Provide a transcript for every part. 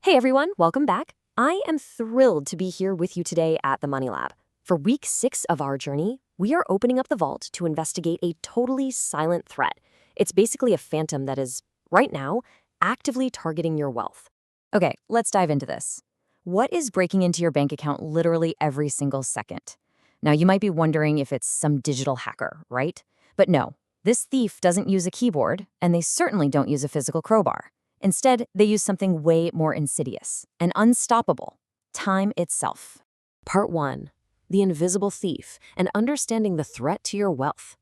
Hey everyone, welcome back. I am thrilled to be here with you today at the Money Lab. For week 6 of our journey, we are opening up the vault to investigate a totally silent threat. It's basically a phantom that is, right now, actively targeting your wealth. Okay, let's dive into this. What is breaking into your bank account literally every single second? Now, you might be wondering if it's some digital hacker, right? But no, this thief doesn't use a keyboard, and they certainly don't use a physical crowbar. Instead, they use something way more insidious and unstoppable: time itself. Part 1. The Invisible Thief and Understanding the Threat to Your Wealth.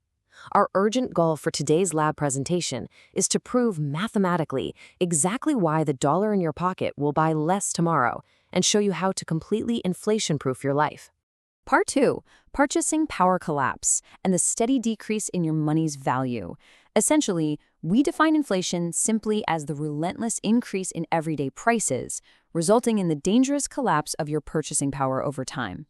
Our urgent goal for today's lab presentation is to prove mathematically exactly why the dollar in your pocket will buy less tomorrow and show you how to completely inflation-proof your life. Part 2. Purchasing Power Collapse and the Steady Decrease in Your Money's Value. Essentially, we define inflation simply as the relentless increase in everyday prices, resulting in the dangerous collapse of your purchasing power over time.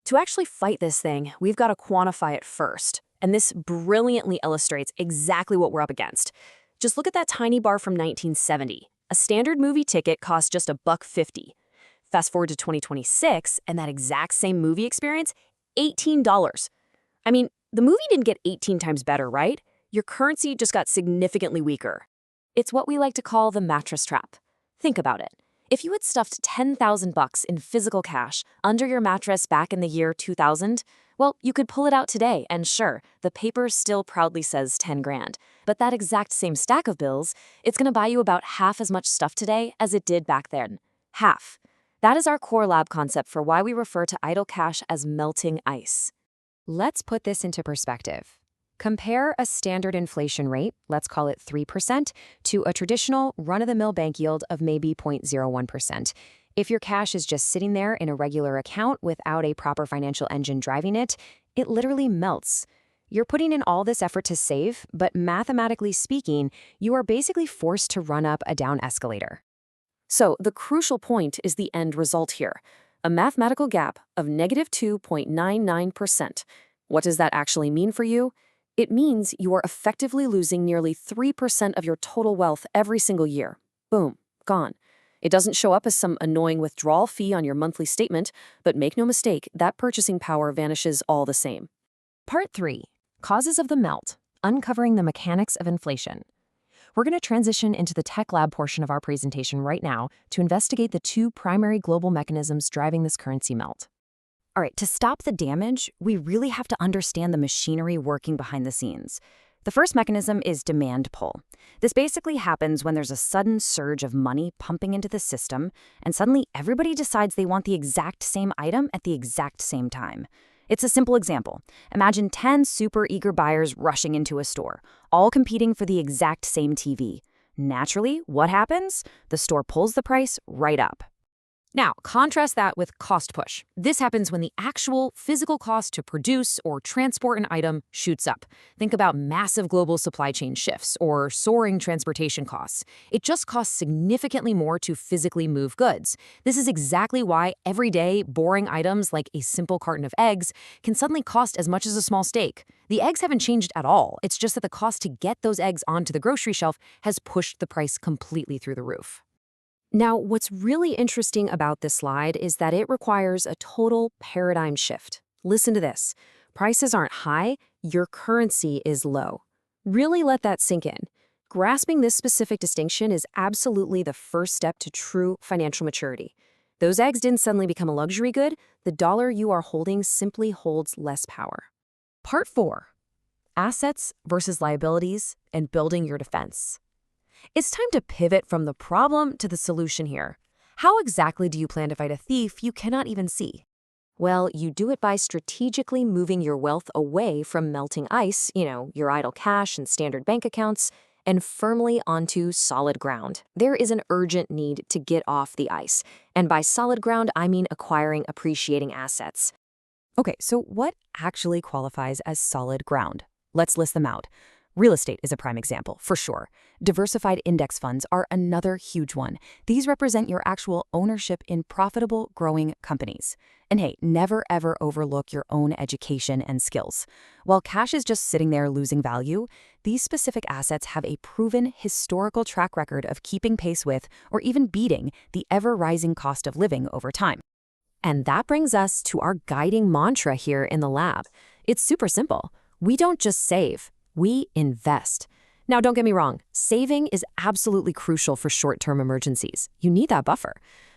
To actually fight this thing, we've got to quantify it first, and this brilliantly illustrates exactly what we're up against. Just look at that tiny bar from 1970. A standard movie ticket cost just $1.50. Fast forward to 2026, and that exact same movie experience, $18. I mean, the movie didn't get 18 times better, right? Your currency just got significantly weaker. It's what we like to call the mattress trap. Think about it. If you had stuffed $10,000 in physical cash under your mattress back in the year 2000, well, you could pull it out today, and sure, the paper still proudly says 10 grand. But that exact same stack of bills, it's going to buy you about half as much stuff today as it did back then. Half. That is our core lab concept for why we refer to idle cash as melting ice. Let's put this into perspective. Compare a standard inflation rate, let's call it 3%, to a traditional run-of-the-mill bank yield of maybe 0.01%. If your cash is just sitting there in a regular account without a proper financial engine driving it, it literally melts. You're putting in all this effort to save, but mathematically speaking, you are basically forced to run up a down escalator. So the crucial point is the end result here, a mathematical gap of negative 2.99%. What does that actually mean for you? It means you are effectively losing nearly 3% of your total wealth every single year. Boom, gone. It doesn't show up as some annoying withdrawal fee on your monthly statement, but make no mistake, that purchasing power vanishes all the same. Part 3. Causes of the Melt, Uncovering the Mechanics of Inflation. We're going to transition into the tech lab portion of our presentation right now to investigate the 2 primary global mechanisms driving this currency melt. All right, to stop the damage, we really have to understand the machinery working behind the scenes. The first mechanism is demand pull. This basically happens when there's a sudden surge of money pumping into the system, and suddenly everybody decides they want the exact same item at the exact same time. It's a simple example. Imagine 10 super eager buyers rushing into a store, all competing for the exact same TV. Naturally, what happens? The store pulls the price right up. Now, contrast that with cost push. This happens when the actual physical cost to produce or transport an item shoots up. Think about massive global supply chain shifts or soaring transportation costs. It just costs significantly more to physically move goods. This is exactly why everyday, boring items like a simple carton of eggs can suddenly cost as much as a small steak. The eggs haven't changed at all. It's just that the cost to get those eggs onto the grocery shelf has pushed the price completely through the roof. Now, what's really interesting about this slide is that it requires a total paradigm shift. Listen to this. Prices aren't high, your currency is low. Really let that sink in. Grasping this specific distinction is absolutely the first step to true financial maturity. Those eggs didn't suddenly become a luxury good. The dollar you are holding simply holds less power. Part 4. Assets versus liabilities and building your defense. It's time to pivot from the problem to the solution here. How exactly do you plan to fight a thief you cannot even see? Well, you do it by strategically moving your wealth away from melting ice, your idle cash and standard bank accounts, and firmly onto solid ground. There is an urgent need to get off the ice. And by solid ground, I mean acquiring appreciating assets. Okay, so what actually qualifies as solid ground? Let's list them out. Real estate is a prime example, for sure. Diversified index funds are another huge one. These represent your actual ownership in profitable, growing companies. And hey, never ever overlook your own education and skills. While cash is just sitting there losing value, these specific assets have a proven historical track record of keeping pace with or even beating the ever-rising cost of living over time. And that brings us to our guiding mantra here in the lab. It's super simple. We don't just save, we invest. Now, don't get me wrong, saving is absolutely crucial for short-term emergencies. You need that buffer.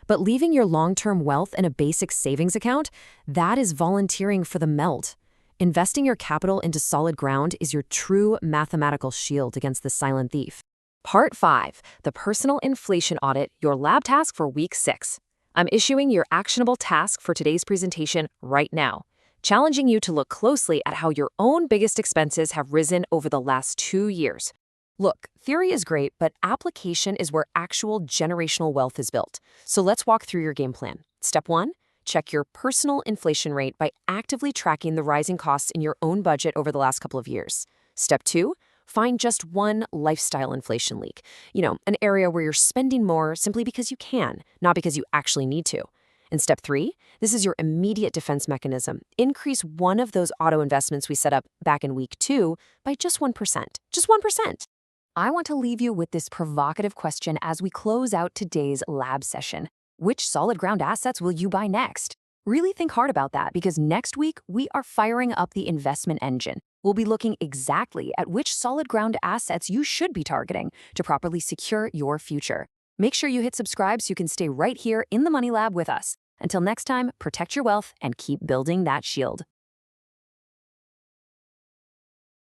But leaving your long-term wealth in a basic savings account, that is volunteering for the melt. Investing your capital into solid ground is your true mathematical shield against the silent thief. Part 5, the personal inflation audit, your lab task for week 6. I'm issuing your actionable task for today's presentation right now, challenging you to look closely at how your own biggest expenses have risen over the last 2 years. Look, theory is great, but application is where actual generational wealth is built. So let's walk through your game plan. Step 1, check your personal inflation rate by actively tracking the rising costs in your own budget over the last couple of years. Step 2, find just one lifestyle inflation leak. An area where you're spending more simply because you can, not because you actually need to. And step 3, this is your immediate defense mechanism. Increase one of those auto investments we set up back in week 2 by just 1%. Just 1%. I want to leave you with this provocative question as we close out today's lab session. Which solid ground assets will you buy next? Really think hard about that, because next week we are firing up the investment engine. We'll be looking exactly at which solid ground assets you should be targeting to properly secure your future. Make sure you hit subscribe so you can stay right here in the Money Lab with us. Until next time, protect your wealth and keep building that shield.